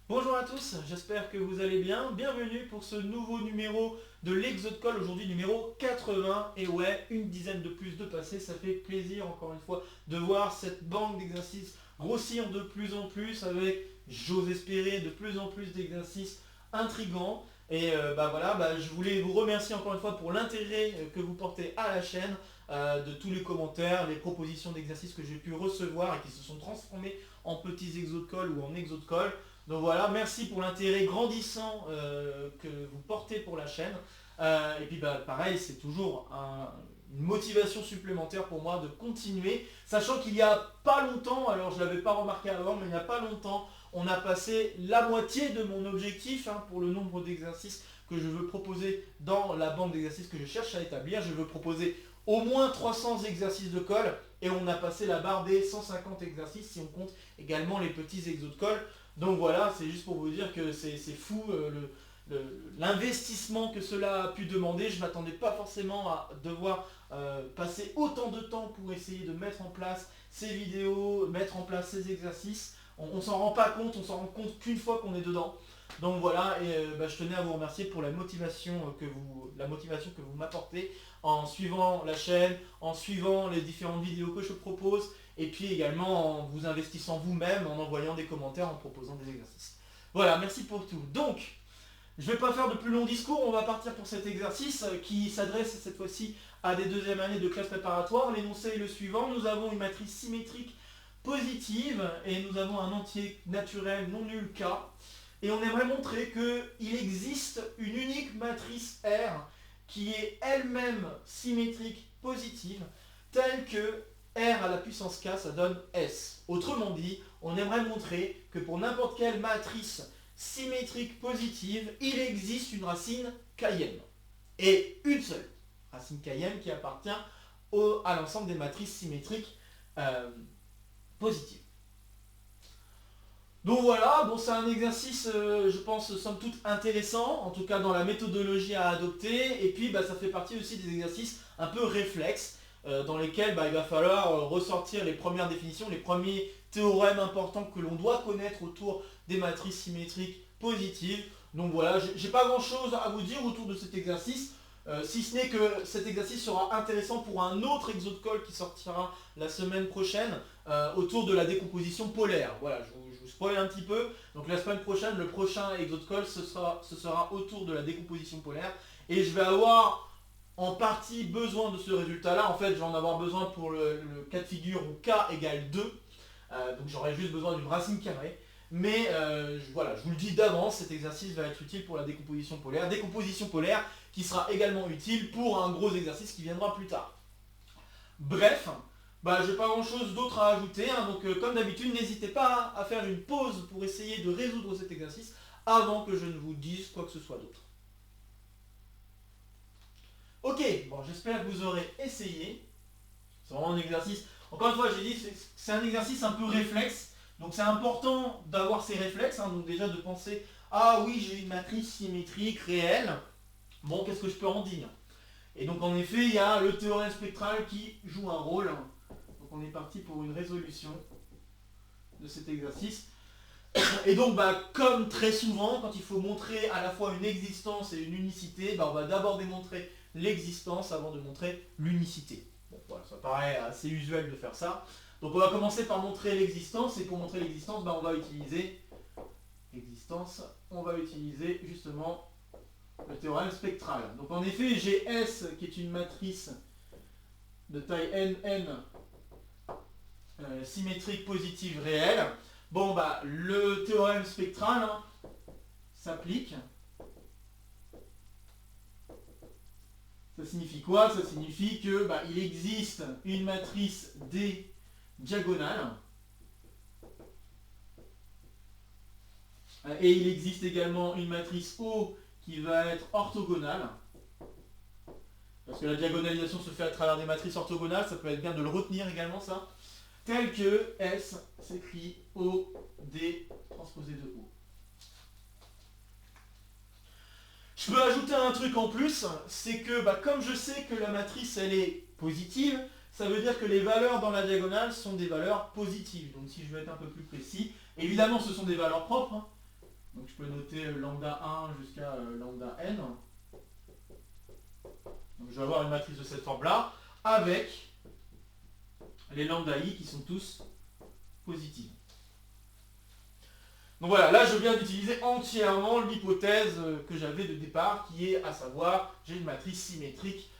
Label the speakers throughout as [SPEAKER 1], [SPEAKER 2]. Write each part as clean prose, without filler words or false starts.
[SPEAKER 1] Bonjour à tous, j'espère que vous allez bien. Bienvenue pour ce nouveau numéro de l'Exode-Call, aujourd'hui numéro 80. Et ouais, une dizaine de plus de passés, ça fait plaisir encore une fois de voir cette banque d'exercices grossir de plus en plus avec, j'ose espérer, de plus en plus d'exercices intrigants. Et voilà, je voulais vous remercier encore une fois pour l'intérêt que vous portez à la chaîne, de tous les commentaires, les propositions d'exercices que j'ai pu recevoir et qui se sont transformés en petits exode-calls ou en exode-calls. Donc voilà, merci pour l'intérêt grandissant que vous portez pour la chaîne. Et puis pareil, c'est toujours une motivation supplémentaire pour moi de continuer, sachant qu'il n'y a pas longtemps, alors je ne l'avais pas remarqué avant, mais il n'y a pas longtemps, on a passé la moitié de mon objectif pour le nombre d'exercices que je veux proposer dans la banque d'exercices que je cherche à établir. Je veux proposer au moins 300 exercices de colle et on a passé la barre des 150 exercices si on compte également les petits exos de colle. Donc voilà, c'est juste pour vous dire que c'est fou l'investissement que cela a pu demander. Je ne m'attendais pas forcément à devoir passer autant de temps pour essayer de mettre en place ces vidéos, mettre en place ces exercices. On s'en rend pas compte, on s'en rend compte qu'une fois qu'on est dedans. Donc voilà, et je tenais à vous remercier pour la motivation que vous m'apportez en suivant la chaîne, en suivant les différentes vidéos que je propose, et puis également en vous investissant vous-même, en envoyant des commentaires, en proposant des exercices. Voilà, merci pour tout. Donc, je ne vais pas faire de plus long discours, on va partir pour cet exercice qui s'adresse cette fois-ci à des deuxièmes années de classe préparatoire. L'énoncé est le suivant, nous avons une matrice symétrique positive et nous avons un entier naturel non nul K. Et on aimerait montrer qu'il existe une unique matrice R qui est elle-même symétrique positive, telle que R à la puissance K, ça donne S. Autrement dit, on aimerait montrer que pour n'importe quelle matrice symétrique positive, il existe une racine km. Et une seule racine km qui appartient à l'ensemble des matrices symétriques positives. Donc voilà, bon, c'est un exercice, je pense, somme toute intéressant, en tout cas dans la méthodologie à adopter, et puis ça fait partie aussi des exercices un peu réflexes, dans lesquels il va falloir ressortir les premières définitions, les premiers théorèmes importants que l'on doit connaître autour des matrices symétriques positives. Donc voilà, j'ai pas grand chose à vous dire autour de cet exercice, si ce n'est que cet exercice sera intéressant pour un autre exode-call qui sortira la semaine prochaine, autour de la décomposition polaire. Voilà, je vous spoil un petit peu. Donc la semaine prochaine, le prochain exode-call, ce sera autour de la décomposition polaire. Et je vais avoir en partie besoin de ce résultat-là. En fait, je vais en avoir besoin pour le cas de figure où K égale 2. Donc j'aurai juste besoin d'une racine carrée. Mais voilà, je vous le dis d'avance, cet exercice va être utile pour la décomposition polaire. Décomposition polaire qui sera également utile pour un gros exercice qui viendra plus tard. Bref, j'ai pas grand chose d'autre à ajouter, donc comme d'habitude, n'hésitez pas à faire une pause pour essayer de résoudre cet exercice avant que je ne vous dise quoi que ce soit d'autre. Ok, bon, j'espère que vous aurez essayé. C'est vraiment un exercice, encore une fois j'ai dit, c'est un exercice un peu réflexe, donc c'est important d'avoir ces réflexes, donc déjà de penser, ah oui, j'ai une matrice symétrique réelle, bon, qu'est-ce que je peux en dire? Et donc en effet, il y a le théorème spectral qui joue un rôle. Donc on est parti pour une résolution de cet exercice. Et donc comme très souvent, quand il faut montrer à la fois une existence et une unicité, on va d'abord démontrer l'existence avant de montrer l'unicité. Bon, voilà, ça paraît assez usuel de faire ça. Donc on va commencer par montrer l'existence, et pour montrer l'existence, on va utiliser justement le théorème spectral. Donc en effet, j'ai S qui est une matrice de taille n symétrique positive réelle. Bon, le théorème spectral s'applique. Ça signifie quoi? Ça signifie que il existe une matrice D diagonale. Et il existe également une matrice O qui va être orthogonale. Parce que la diagonalisation se fait à travers des matrices orthogonales, ça peut être bien de le retenir également ça. Tel que S s'écrit OD transposé de O. Je peux ajouter un truc en plus, c'est que comme je sais que la matrice elle est positive, ça veut dire que les valeurs dans la diagonale sont des valeurs positives. Donc si je veux être un peu plus précis, évidemment ce sont des valeurs propres, Donc je peux noter lambda 1 jusqu'à lambda n. Donc je vais avoir une matrice de cette forme-là, avec les lambda i qui sont tous positifs. Donc voilà, là je viens d'utiliser entièrement l'hypothèse que j'avais de départ, qui est à savoir, j'ai une matrice symétrique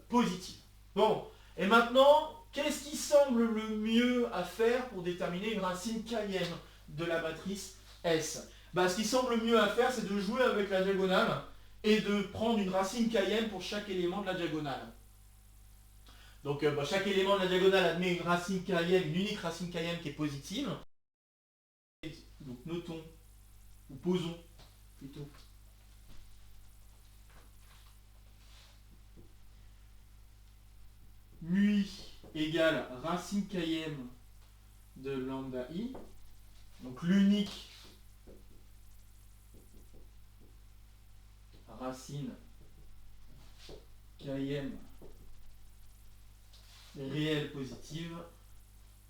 [SPEAKER 1] positive. Bon, et maintenant, qu'est-ce qui semble le mieux à faire pour déterminer une racine km de la matrice S? Ce qui semble le mieux à faire, c'est de jouer avec la diagonale et de prendre une racine km pour chaque élément de la diagonale. Donc chaque élément de la diagonale admet une racine km, une unique racine km qui est positive. Donc notons, ou posons plutôt, mu i égale racine km de lambda i. Donc l'unique racine km réelle positive.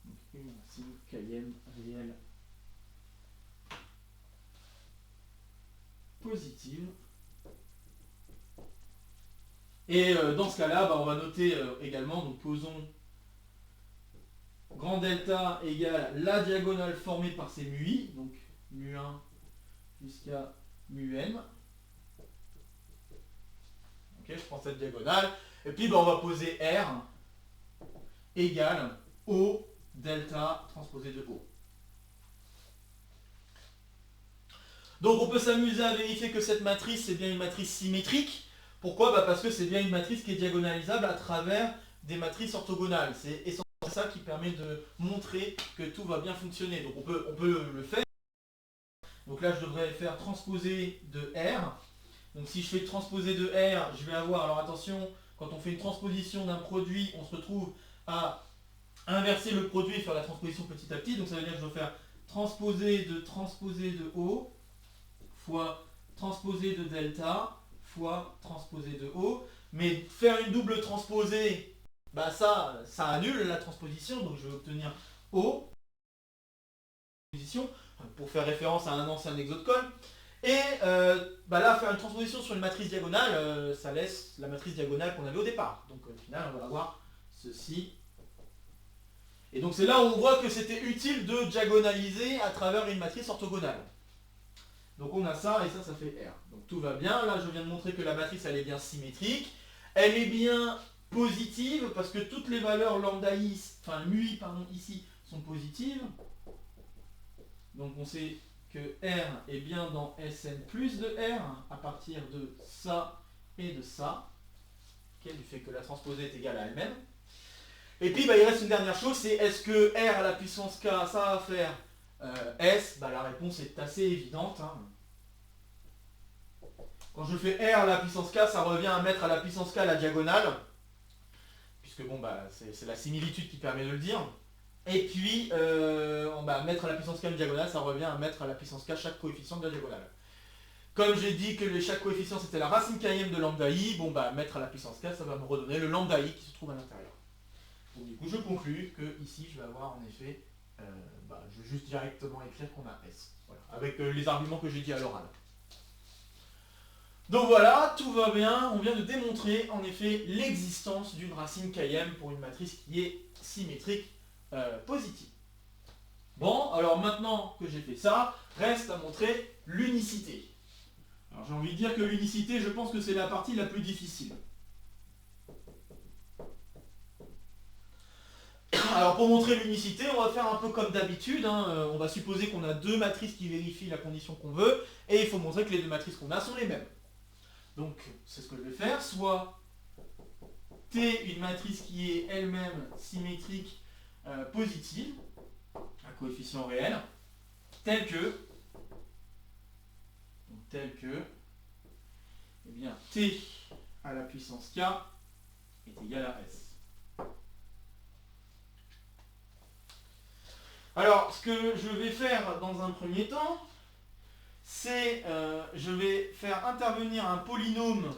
[SPEAKER 1] Donc une racine km réelle positive. Et dans ce cas-là, on va noter également, donc posons grand delta égale la diagonale formée par ces mu i, donc mu 1 jusqu'à mu n. Ok, je prends cette diagonale. Et puis on va poser R égale O delta transposé de O. Donc on peut s'amuser à vérifier que cette matrice est bien une matrice symétrique. Pourquoi? Parce que c'est bien une matrice qui est diagonalisable à travers des matrices orthogonales. C'est essentiellement ça qui permet de montrer que tout va bien fonctionner. Donc on peut le faire. Donc là je devrais faire transposer de R. Donc si je fais transposer de R, je vais avoir, alors attention, quand on fait une transposition d'un produit, on se retrouve à inverser le produit et faire la transposition petit à petit. Donc ça veut dire que je dois faire transposer de O fois transposer de delta fois transposer de O. Mais faire une double transposée, ça annule la transposition, donc je vais obtenir O pour faire référence à un ancien exode-col. Et là, faire une transposition sur une matrice diagonale, ça laisse la matrice diagonale qu'on avait au départ. Donc au final, on va avoir ceci. Et donc c'est là où on voit que c'était utile de diagonaliser à travers une matrice orthogonale. Donc on a ça, et ça fait R. Donc tout va bien. Là, je viens de montrer que la matrice, elle est bien symétrique. Elle est bien positive, parce que toutes les valeurs lambda i, enfin mu i, pardon, ici, sont positives. Donc on sait que R est bien dans Sn plus de R, à partir de ça et de ça, du fait que la transposée est égale à elle-même. Et puis il reste une dernière chose, c'est est-ce que R à la puissance K, ça va faire S? La réponse est assez évidente. Quand je fais R à la puissance K, ça revient à mettre à la puissance K la diagonale, puisque c'est la similitude qui permet de le dire. Et puis, mettre à la puissance k une diagonale, ça revient à mettre à la puissance k chaque coefficient de la diagonale. Comme j'ai dit que chaque coefficient c'était la racine km de lambda i, mettre à la puissance k, ça va me redonner le lambda i qui se trouve à l'intérieur. Donc du coup, je conclus que ici, je vais avoir en effet, je vais juste directement écrire qu'on a S. Voilà, avec les arguments que j'ai dit à l'oral. Donc voilà, tout va bien. On vient de démontrer en effet l'existence d'une racine km pour une matrice qui est symétrique positive. Bon, alors maintenant que j'ai fait ça, reste à montrer l'unicité. Alors j'ai envie de dire que l'unicité, je pense que c'est la partie la plus difficile. Alors pour montrer l'unicité, on va faire un peu comme d'habitude. On va supposer qu'on a deux matrices qui vérifient la condition qu'on veut, et il faut montrer que les deux matrices qu'on a sont les mêmes. Donc c'est ce que je vais faire, soit T, une matrice qui est elle-même symétrique positive, un coefficient réel, tel que, T à la puissance K est égal à S. Alors, ce que je vais faire dans un premier temps, c'est, je vais faire intervenir un polynôme.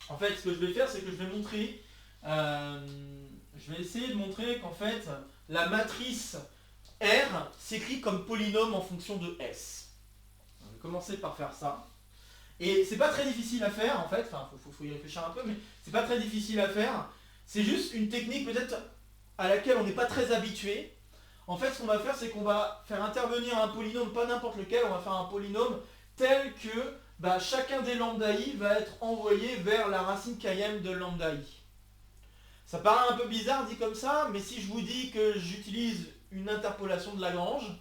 [SPEAKER 1] En fait, ce que je vais faire, c'est que je vais montrer, je vais essayer de montrer qu'en fait, la matrice R s'écrit comme polynôme en fonction de S. commencer par faire ça. Et c'est pas très difficile à faire en fait, enfin faut y réfléchir un peu, mais c'est pas très difficile à faire. C'est juste une technique peut-être à laquelle on n'est pas très habitué. En fait, ce qu'on va faire, c'est qu'on va faire intervenir un polynôme, pas n'importe lequel, on va faire un polynôme tel que chacun des lambda i va être envoyé vers la racine km de lambda i. Ça paraît un peu bizarre dit comme ça, mais si je vous dis que j'utilise une interpolation de Lagrange,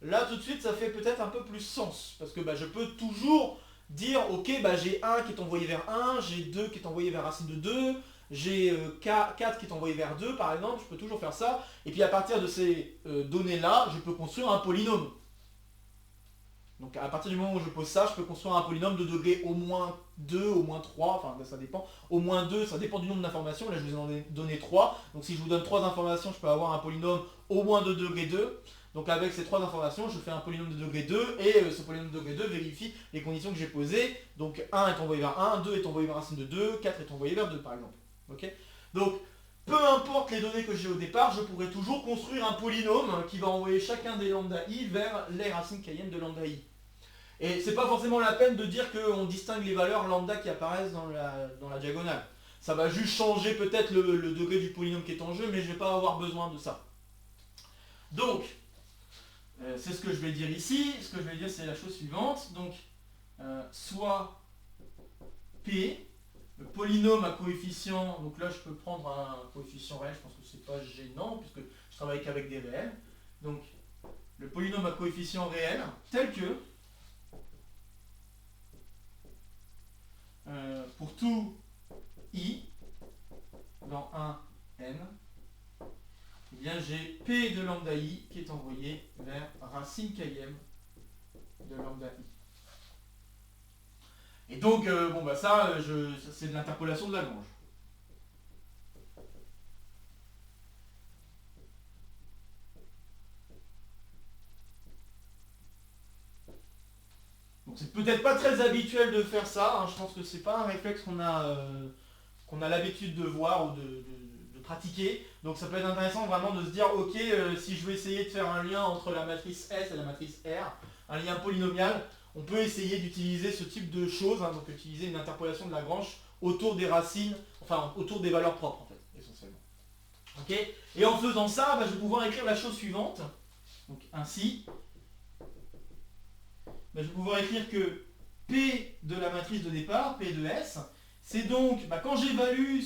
[SPEAKER 1] là tout de suite ça fait peut-être un peu plus sens. Parce que je peux toujours dire, ok, j'ai 1 qui est envoyé vers 1, j'ai 2 qui est envoyé vers racine de 2, j'ai 4 qui est envoyé vers 2 par exemple, je peux toujours faire ça. Et puis à partir de ces données-là, je peux construire un polynôme. Donc à partir du moment où je pose ça, je peux construire un polynôme de degré au moins 2, au moins 3, enfin ça dépend. Au moins 2, ça dépend du nombre d'informations, là je vous en ai donné 3. Donc si je vous donne 3 informations, je peux avoir un polynôme au moins de degré 2. Donc avec ces 3 informations, je fais un polynôme de degré 2, et ce polynôme de degré 2 vérifie les conditions que j'ai posées. Donc 1 est envoyé vers 1, 2 est envoyé vers racine de 2, 4 est envoyé vers 2 par exemple. Ok. Donc peu importe les données que j'ai au départ, je pourrais toujours construire un polynôme qui va envoyer chacun des lambda i vers les racines km de lambda i. Et c'est pas forcément la peine de dire qu'on distingue les valeurs lambda qui apparaissent dans la diagonale. Ça va juste changer peut-être le degré du polynôme qui est en jeu, mais je ne vais pas avoir besoin de ça. Donc, c'est ce que je vais dire ici. Ce que je vais dire, c'est la chose suivante. Donc, soit P, le polynôme à coefficient, donc là je peux prendre un coefficient réel, je pense que c'est pas gênant, puisque je travaille qu'avec des réels. Donc, le polynôme à coefficient réel, tel que pour tout i dans 1n, eh bien j'ai p de lambda i qui est envoyé vers racine km de lambda i. Et donc, ça c'est de l'interpolation de Lagrange. Donc c'est peut-être pas très habituel de faire ça, hein. Je pense que c'est pas un réflexe qu'on a l'habitude de voir ou de pratiquer. Donc ça peut être intéressant vraiment de se dire, ok, si je veux essayer de faire un lien entre la matrice S et la matrice R, un lien polynomial, on peut essayer d'utiliser ce type de choses, hein, donc utiliser une interpolation de Lagrange autour des racines, enfin autour des valeurs propres en fait, essentiellement. Ok. Et en faisant ça, je vais pouvoir écrire la chose suivante. Donc ainsi, je vais pouvoir écrire que P de la matrice de départ, P de S, c'est donc, quand j'évalue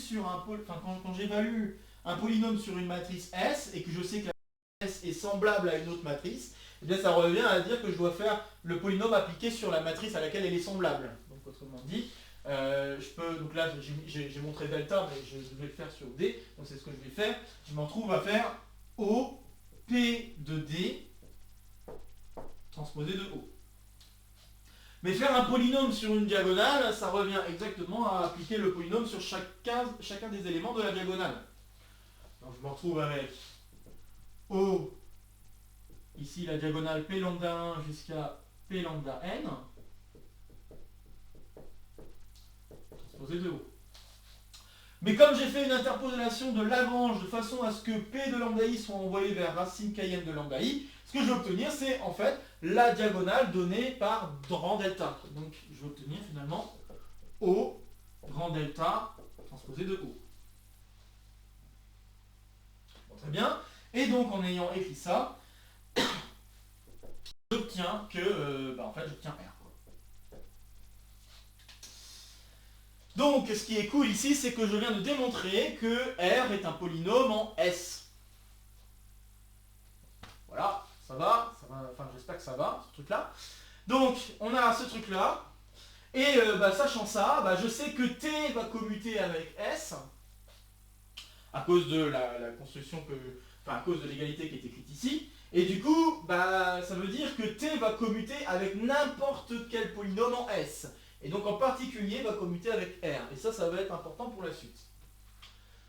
[SPEAKER 1] quand j'évalue un polynôme sur une matrice S, et que je sais que la matrice S est semblable à une autre matrice, eh bien ça revient à dire que je dois faire le polynôme appliqué sur la matrice à laquelle elle est semblable. Donc autrement dit, donc là j'ai montré delta, mais je vais le faire sur D, donc c'est ce que je vais faire. Je m'en trouve à faire O, P de D, transposé de O. Mais faire un polynôme sur une diagonale, ça revient exactement à appliquer le polynôme sur chacun des éléments de la diagonale. Donc je me retrouve avec O, ici la diagonale P lambda 1 jusqu'à P lambda n, transposé de O. Mais comme j'ai fait une interpolation de Lagrange de façon à ce que P de lambda i soit envoyé vers racine km de lambda i, ce que je vais obtenir, c'est en fait la diagonale donnée par grand delta. Donc je vais obtenir finalement O grand delta transposé de O. Bon, très bien. Et donc en ayant écrit ça, j'obtiens que, en fait, j'obtiens R. Donc ce qui est cool ici, c'est que je viens de démontrer que R est un polynôme en S. Voilà, ça va, enfin j'espère que ça va, ce truc-là. Donc, on a ce truc-là, et sachant ça, je sais que T va commuter avec S, à cause de la construction à cause de l'égalité qui est écrite ici, et du coup, ça veut dire que T va commuter avec n'importe quel polynôme en S, et donc en particulier va commuter avec R, et ça va être important pour la suite.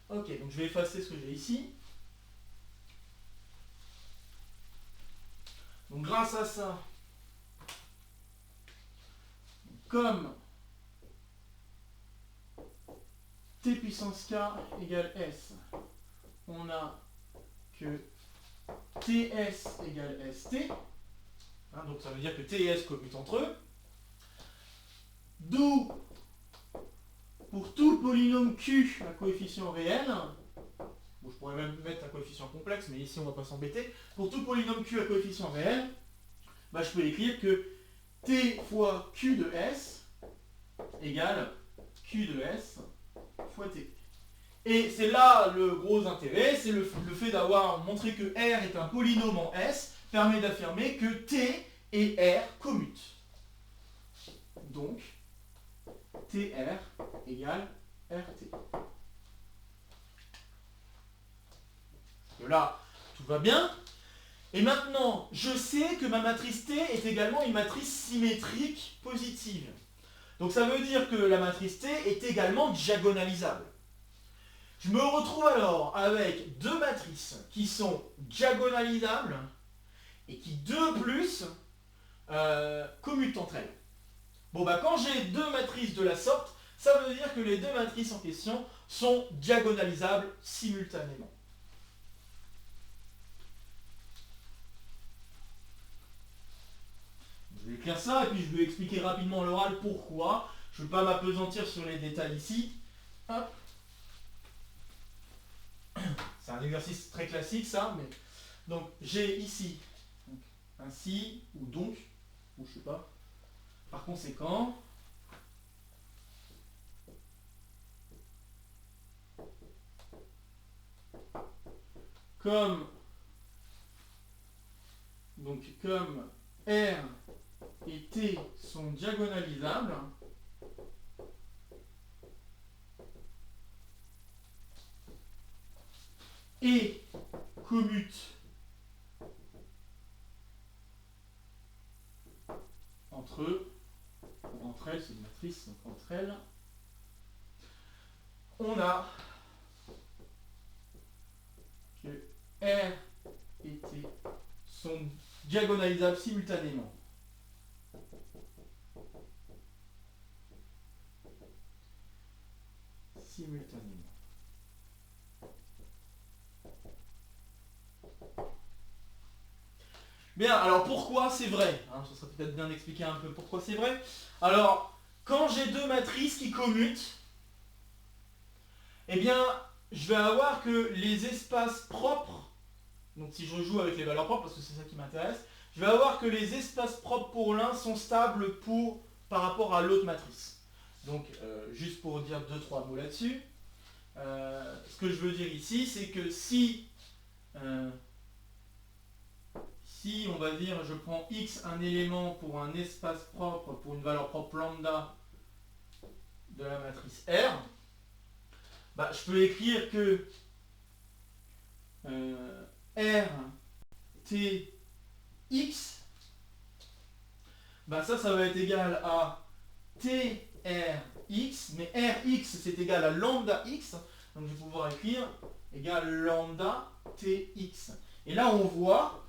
[SPEAKER 1] Ok, donc je vais effacer ce que j'ai ici. Donc grâce à ça, comme T puissance K égale S, on a que TS égale ST, Hein, donc ça veut dire que T et S commutent entre eux. D'où, pour tout polynôme Q à coefficient réel, bon, je pourrais même mettre un coefficient complexe, mais ici on va pas s'embêter, pour tout polynôme Q à coefficient réel, bah, je peux écrire que T fois Q de S égale Q de S fois T. Et c'est là le gros intérêt, c'est le fait d'avoir montré que R est un polynôme en S, permet d'affirmer que T et R commutent. Donc, TR égale RT. Et là, tout va bien. Et maintenant, je sais que ma matrice T est également une matrice symétrique positive. Donc ça veut dire que la matrice T est également diagonalisable. Je me retrouve alors avec deux matrices qui sont diagonalisables et qui, de plus, commutent entre elles. Bon, bah quand j'ai deux matrices de la sorte, ça veut dire que les deux matrices en question sont diagonalisables simultanément. Je vais écrire ça et puis je vais expliquer rapidement à l'oral pourquoi. Je ne vais pas m'appesantir sur les détails ici. Hop. C'est un exercice très classique ça, mais donc j'ai ici ainsi ou donc, ou je sais pas. Par conséquent, comme R et T sont diagonalisables, et commutent entre eux, ou entre elles, c'est une matrice, donc entre elles, on a que R et T sont diagonalisables simultanément. Bien, alors pourquoi c'est vrai, hein, ce serait peut-être bien d'expliquer un peu pourquoi c'est vrai. Alors, quand j'ai deux matrices qui commutent, eh bien, je vais avoir que les espaces propres, donc si je joue avec les valeurs propres, parce que c'est ça qui m'intéresse, je vais avoir que les espaces propres pour l'un sont stables par rapport à l'autre matrice. Donc, juste pour dire 2-3 mots là-dessus, ce que je veux dire ici, c'est que si on va dire, je prends x un élément pour un espace propre, pour une valeur propre lambda de la matrice R, bah, je peux écrire que R T x, bah ça va être égal à T R x, mais R x c'est égal à lambda x, donc je vais pouvoir écrire égal lambda T x. Et là on voit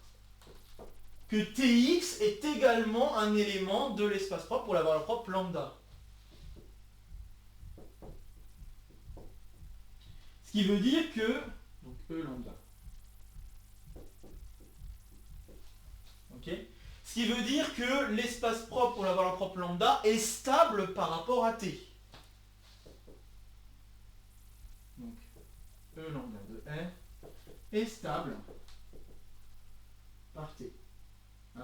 [SPEAKER 1] que Tx est également un élément de l'espace propre pour la valeur propre lambda. Ce qui veut dire que, donc E lambda. Ok. Ce qui veut dire que l'espace propre pour la valeur propre lambda est stable par rapport à T. Donc E lambda de R est stable par T.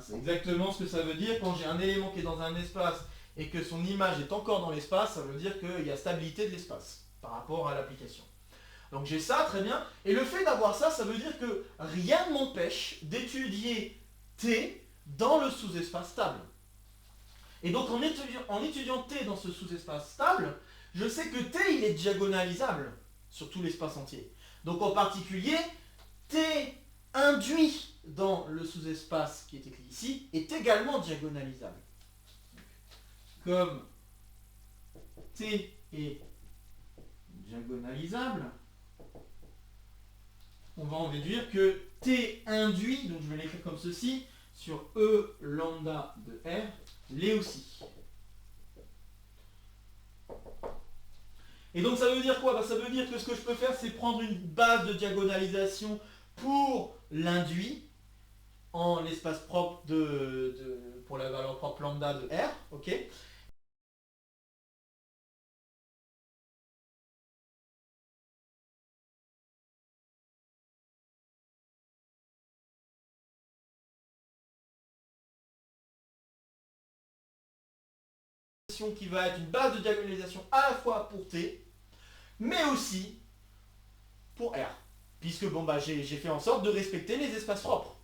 [SPEAKER 1] C'est exactement ce que ça veut dire quand j'ai un élément qui est dans un espace et que son image est encore dans l'espace, ça veut dire qu'il y a stabilité de l'espace par rapport à l'application. Donc j'ai ça, très bien. Et le fait d'avoir ça, ça veut dire que rien ne m'empêche d'étudier T dans le sous-espace stable. Et donc en étudiant T dans ce sous-espace stable, je sais que T il est diagonalisable sur tout l'espace entier. Donc en particulier, T induit dans le sous-espace qui est écrit ici est également diagonalisable. Comme T est diagonalisable, on va en déduire que T induit, donc je vais l'écrire comme ceci, sur E lambda de R, l'est aussi. Et donc ça veut dire quoi? Ça veut dire que ce que je peux faire, c'est prendre une base de diagonalisation pour l'induit, en l'espace propre pour la valeur propre lambda de R, ok. Qui va être une base de diagonalisation à la fois pour T, mais aussi pour R. Puisque bon, bah, j'ai fait en sorte de respecter les espaces propres.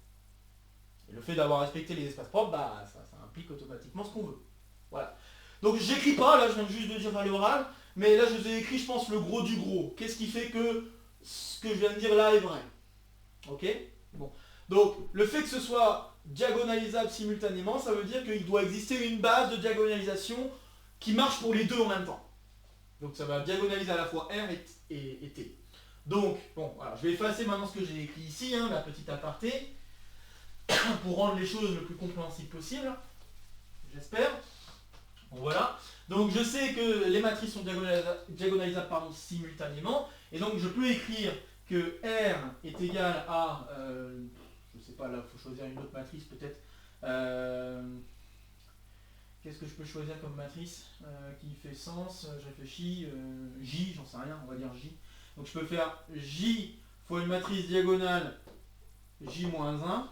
[SPEAKER 1] Et le fait d'avoir respecté les espaces propres, bah, ça implique automatiquement ce qu'on veut. Voilà. Donc j'écris pas, là je viens juste de dire à l'oral, mais là je vous ai écrit, je pense, le gros du gros. Qu'est-ce qui fait que ce que je viens de dire là est vrai? Ok. Bon. Donc le fait que ce soit diagonalisable simultanément, ça veut dire qu'il doit exister une base de diagonalisation qui marche pour les deux en même temps. Donc ça va diagonaliser à la fois R et T. Donc, bon, voilà, je vais effacer maintenant ce que j'ai écrit ici, hein, la petite aparté, pour rendre les choses le plus compréhensibles possible, j'espère. Bon, voilà. Donc je sais que les matrices sont diagonalisables simultanément, et donc je peux écrire que R est égal à, je sais pas, là il faut choisir une autre matrice peut-être. Qu'est-ce que je peux choisir comme matrice qui fait sens? Je réfléchis. J, j'en sais rien, on va dire J. Donc je peux faire J fois une matrice diagonale J-1.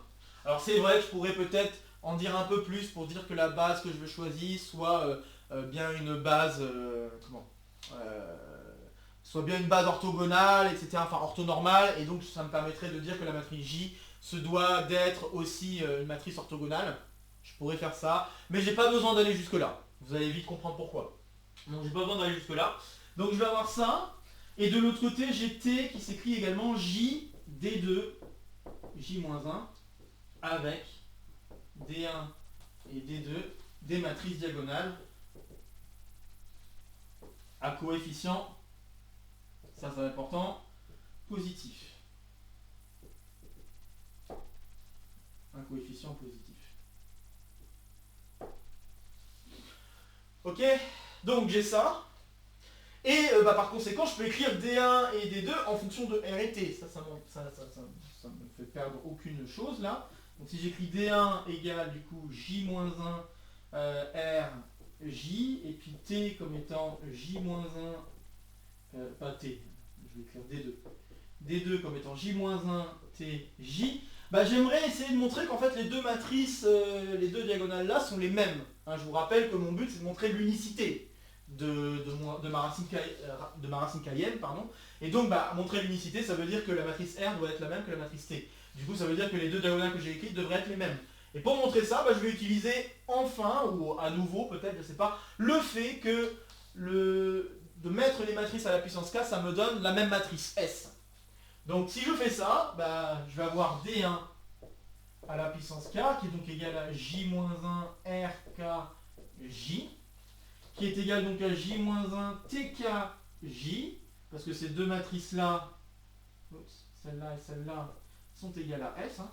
[SPEAKER 1] Alors c'est vrai que je pourrais peut-être en dire un peu plus pour dire que la base que je veux choisir soit bien une base, soit bien une base orthogonale, etc. Enfin orthonormale, et donc ça me permettrait de dire que la matrice J se doit d'être aussi une matrice orthogonale. Je pourrais faire ça, mais j'ai pas besoin d'aller jusque là. Vous allez vite comprendre pourquoi. Donc j'ai pas besoin d'aller jusque là. Donc je vais avoir ça. Et de l'autre côté, j'ai T qui s'écrit également J, D2, J-1 avec D1 et D2, des matrices diagonales à coefficient, ça c'est important, positif. Un coefficient positif. Ok. Donc j'ai ça. Et par conséquent, je peux écrire D1 et D2 en fonction de R et T. Ça me fait perdre aucune chose là. Donc si j'écris D1 égale du coup J-1 R J, et puis T comme étant J-1, pas T, je vais écrire D2. D2 comme étant J-1 T J, bah, j'aimerais essayer de montrer qu'en fait les deux matrices, les deux diagonales là sont les mêmes. Hein, je vous rappelle que mon but c'est de montrer l'unicité de ma racine km, pardon. Et donc bah, montrer l'unicité, ça veut dire que la matrice R doit être la même que la matrice T. Du coup ça veut dire que les deux diagonales que j'ai écrites devraient être les mêmes. Et pour montrer ça, bah, je vais utiliser enfin, ou à nouveau peut-être, je sais pas, le fait que de mettre les matrices à la puissance K, ça me donne la même matrice S. Donc si je fais ça, bah, je vais avoir D1 à la puissance K, qui est donc égal à J-1 RKJ, qui est égal donc à J-1 TKJ, parce que ces deux matrices-là, celle-là et celle-là, sont égales à S. Hein.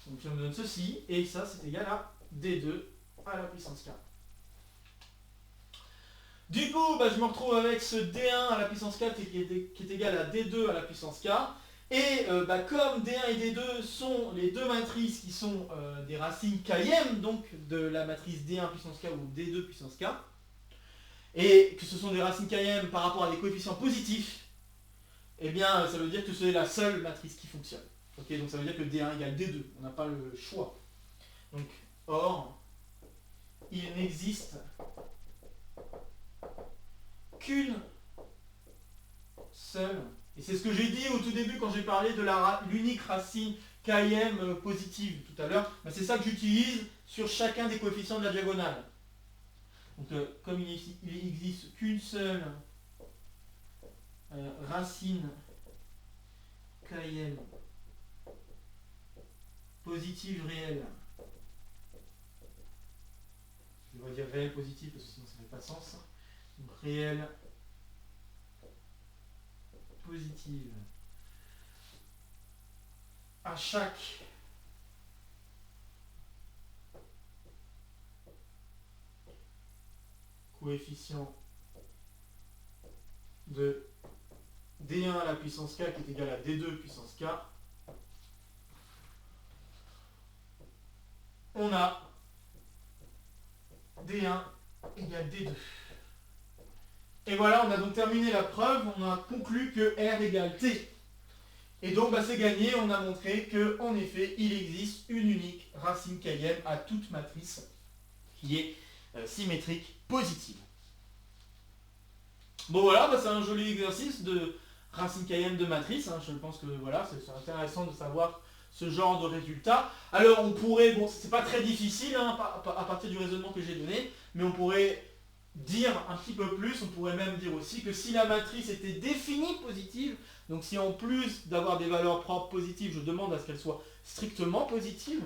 [SPEAKER 1] Donc ça me donne ceci, et ça c'est égal à D2 à la puissance K. Du coup, bah, je me retrouve avec ce D1 à la puissance K qui est égal à D2 à la puissance K. Et bah, comme D1 et D2 sont les deux matrices qui sont des racines km, donc de la matrice D1 puissance K ou D2 puissance K, et que ce sont des racines km par rapport à des coefficients positifs, eh bien ça veut dire que c'est la seule matrice qui fonctionne. Ok, donc ça veut dire que D1 égale D2, on n'a pas le choix. Donc, or, il n'existe qu'une seule, et c'est ce que j'ai dit au tout début quand j'ai parlé de l'unique racine km positive tout à l'heure, c'est ça que j'utilise sur chacun des coefficients de la diagonale. Donc comme il n'existe qu'une seule racine km positive réelle, je vais dire réelle positive parce que sinon ça ne fait pas sens, donc réelle positive à chaque coefficient de D1 à la puissance K qui est égal à D2 puissance K, on a D1 égale D2. Et voilà, on a donc terminé la preuve, on a conclu que R égale T. Et donc bah, c'est gagné, on a montré qu'en effet, il existe une unique racine km à toute matrice qui est symétrique positive. Bon voilà, bah, c'est un joli exercice de racine km de matrice, hein. Je pense que voilà, c'est intéressant de savoir ce genre de résultat. Alors on pourrait, bon c'est pas très difficile hein, à partir du raisonnement que j'ai donné, mais on pourrait dire un petit peu plus, on pourrait même dire aussi que si la matrice était définie positive, donc si en plus d'avoir des valeurs propres positives, je demande à ce qu'elle soit strictement positive,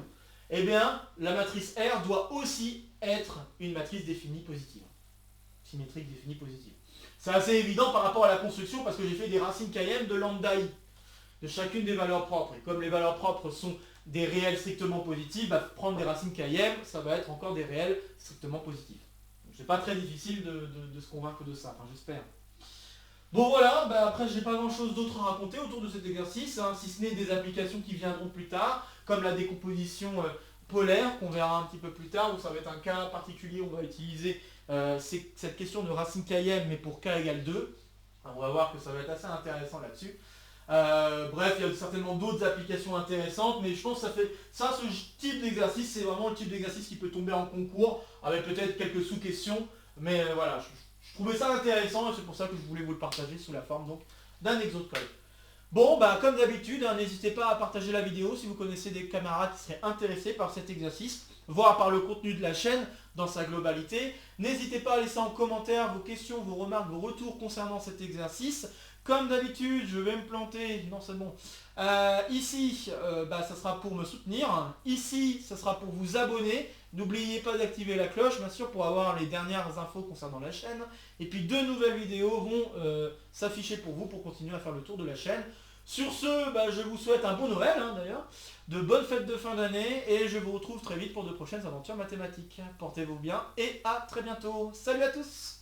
[SPEAKER 1] eh bien la matrice R doit aussi être une matrice définie positive, symétrique définie positive. C'est assez évident par rapport à la construction parce que j'ai fait des racines km de lambda i, de chacune des valeurs propres. Et comme les valeurs propres sont des réels strictement positifs, bah, prendre des racines km, ça va être encore des réels strictement positifs. C'est pas très difficile de se convaincre de ça, enfin j'espère. Bon voilà, bah, après j'ai pas grand chose d'autre à raconter autour de cet exercice, hein, si ce n'est des applications qui viendront plus tard, comme la décomposition polaire, qu'on verra un petit peu plus tard, où ça va être un cas particulier, on va utiliser cette question de racine km, mais pour k égale 2. On va voir que ça va être assez intéressant là-dessus. Bref, il y a certainement d'autres applications intéressantes, mais je pense que ce type d'exercice, c'est vraiment le type d'exercice qui peut tomber en concours, avec peut-être quelques sous-questions, mais voilà, je trouvais ça intéressant, et c'est pour ça que je voulais vous le partager sous la forme donc d'un exocode. Bon, bah comme d'habitude, hein, n'hésitez pas à partager la vidéo si vous connaissez des camarades qui seraient intéressés par cet exercice, voire par le contenu de la chaîne dans sa globalité. N'hésitez pas à laisser en commentaire vos questions, vos remarques, vos retours concernant cet exercice. Comme d'habitude, je vais me planter, non c'est bon, ici, ça sera pour me soutenir, ici, ça sera pour vous abonner, n'oubliez pas d'activer la cloche, bien sûr, pour avoir les dernières infos concernant la chaîne, et puis 2 nouvelles vidéos vont s'afficher pour vous, pour continuer à faire le tour de la chaîne. Sur ce, je vous souhaite un bon Noël, hein, d'ailleurs, de bonnes fêtes de fin d'année, et je vous retrouve très vite pour de prochaines aventures mathématiques. Portez-vous bien, et à très bientôt. Salut à tous!